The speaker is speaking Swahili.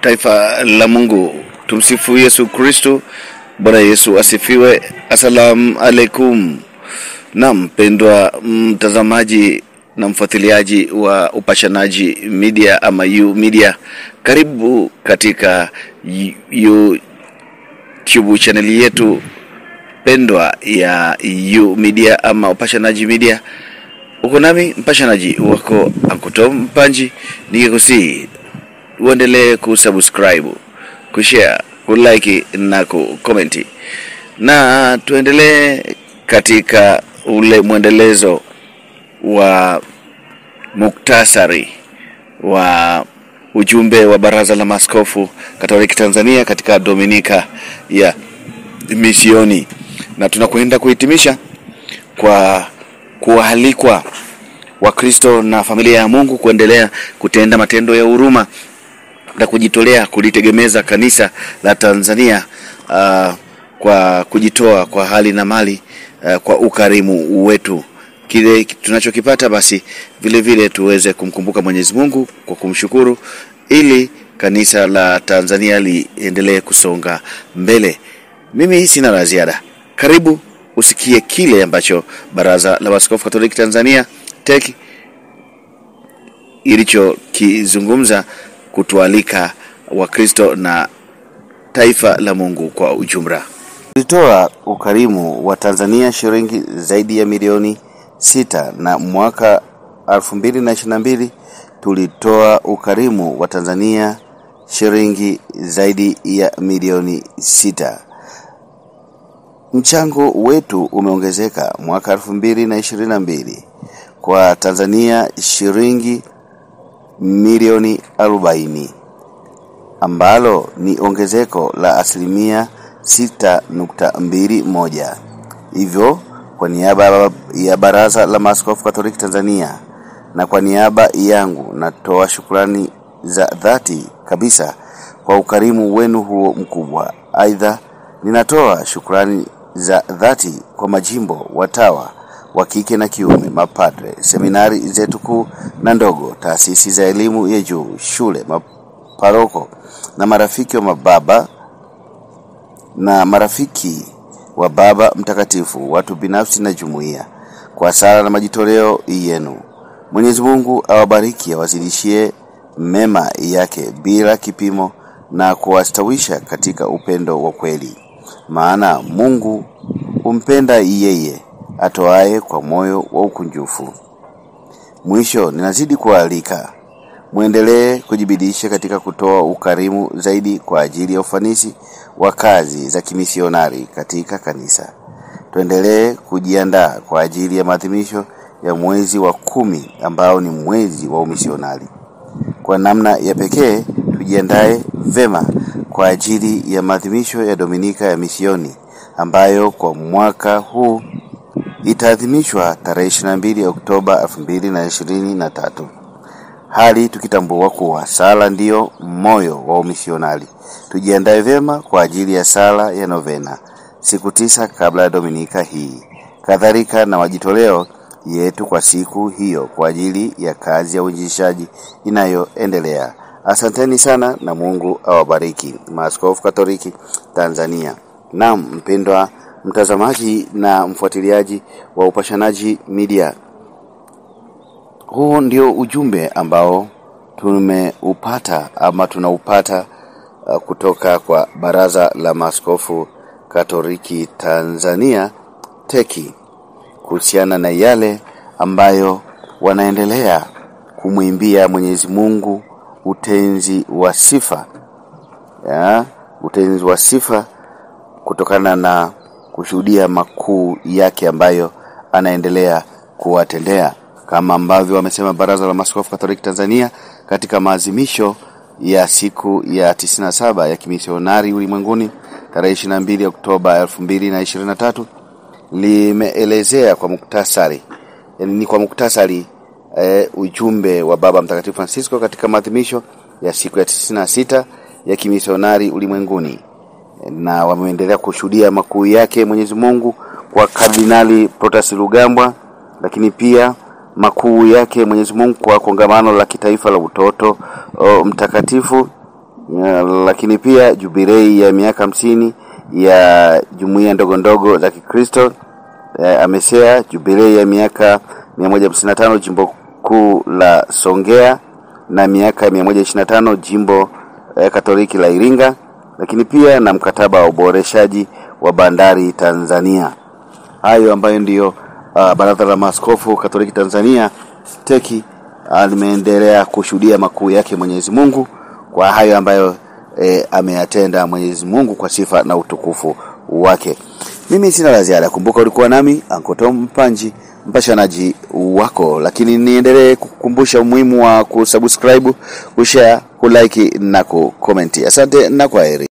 Taifa la Mungu, tumsifu Yesu Kristo. Bwana Yesu asifiwe. Asalamu alaikum. Na mpendwa mtazamaji na mfuatiliaji wa Upashanaji Media ama U Media, karibu katika YouTube channel yetu pendwa ya U Media ama Upashanaji Media. Uko nami mpashanaji wako Ankuto Mpanji, nikikusihi uendelee kusubscribe, kushare, kulike na kucomment. Na tuendelee katika ule mwendelezo wa muktasari wa ujumbe wa Baraza la Maaskofu Katoliki Tanzania katika Dominika ya Misioni, na tunakwenda kuhitimisha kwa kualikwa Wakristo na familia ya Mungu kuendelea kutenda matendo ya huruma na kujitolea kulitegemeza kanisa la Tanzania kwa kujitoa kwa hali na mali, kwa ukarimu wetu. Kile tunachokipata basi vile vile tuweze kumkumbuka Mwenyezi Mungu kwa kumshukuru, ili kanisa la Tanzania liendelee kusonga mbele. Mimi sina la ziada. Karibu usikie kile ambacho Baraza la Maaskofu Katoliki Tanzania TEC ilicho kizungumza kutualika Wakristo na taifa la Mungu kwa ujumla. Tulitoa ukarimu wa Tanzania shilingi zaidi ya milioni 6, na mwaka 2022 tulitoa ukarimu wa Tanzania shilingi zaidi ya milioni 6. Mchango wetu umeongezeka mwaka 2022 kwa Tanzania shilingi milioni 40, ambalo ni ongezeko la asilimia 6.21. Hivyo kwa niaba ya Baraza la Maaskofu Katoliki Tanzania na kwa niaba yangu natoa shukrani za dhati kabisa kwa ukarimu wenu huo mkubwa. Aidha, ninatoa shukrani za dhati kwa majimbo, watawa wa kike na kiume, mapadre, seminari zetu kuu na ndogo, taasisi za elimu ya juu, shule, maparoko na marafiki wa mababa na marafiki wa Baba Mtakatifu, watu binafsi na jumuiya, kwa sala na majitoleo yenu. Mwenyezi Mungu awabariki, awazidishie mema yake bila kipimo na kuwastawisha katika upendo wa kweli, maana Mungu umpenda yeye atoaye kwa moyo wa ukunjufu. Mwisho, ninazidi kualika muendelee kujibidisha katika kutoa ukarimu zaidi kwa ajili ya ufanisi wa kazi za kimisionari katika kanisa. Tuendelee kujiandaa kwa ajili ya maadhimisho ya mwezi wa 10 ambao ni mwezi wa umisionari. Kwa namna ya pekee tujiandae vema kwa ajili ya maadhimisho ya Dominika ya Misioni ambayo kwa mwaka huu itaadhimishwa tarehe 22 Oktoba 2023. Hali tukitambua kuwa sala ndiyo moyo wa umisionari. Tujiandae vema kwa ajili ya sala ya novena siku 9 kabla ya Dominika hii, kadhalika na wajitoleo yetu kwa siku hiyo kwa ajili ya kazi ya uinjilishaji inayoendelea. Asanteni sana na Mungu awabariki. Maaskofu Katoliki Tanzania. Naam, mpendwa mtazamaji na mfuatiliaji wa Upashanaji Media, huu ndio ujumbe ambao tumeupata ama tunaupata kutoka kwa Baraza la Maaskofu Katoliki Tanzania TEC kuhusiana na yale ambayo wanaendelea kumwimbia Mwenyezi Mungu utenzi wa sifa, utenzi wa sifa kutokana na kushuhudia makuu yake ambayo anaendelea kuwatendea, kama ambavyo wamesema Baraza la Maaskofu Katoliki Tanzania katika maadhimisho ya siku ya 97 ya kimisionari ulimwenguni tarehe 22 Oktoba 2023. Limeelezea kwa muktasari, ujumbe wa Baba Mtakatifu Francisco katika maadhimisho ya siku ya 96 ya kimisionari ulimwenguni, na wameendelea kushuhudia makuu yake Mwenyezi Mungu kwa Kardinali Protasi Rugambwa, lakini pia makuu yake Mwenyezi Mungu kwa kongamano la kitaifa la utoto mtakatifu, lakini pia jubilei ya miaka 50 ya jumuiya ndogo ndogo za Kikristo AMESEA, jubilei ya miaka 155 jimbo kuu la Songea na miaka 125 jimbo Katoliki la Iringa, lakini pia na mkataba wa uboreshaji wa bandari Tanzania. Hayo ambayo ndiyo Baraza la Maaskofu Katoliki Tanzania TEC limeendelea kushuhudia makuu yake Mwenyezi Mungu kwa hayo ambayo ameyatenda Mwenyezi Mungu kwa sifa na utukufu wake. Mimi sina la ziada. Kumbuka ulikuwa nami Uncle Tom Mpanji, mpashanaji wako, lakini niendelee kukukumbusha umuhimu wa kusubscribe, kushare, kulike na kucomment. Asante na kwaheri.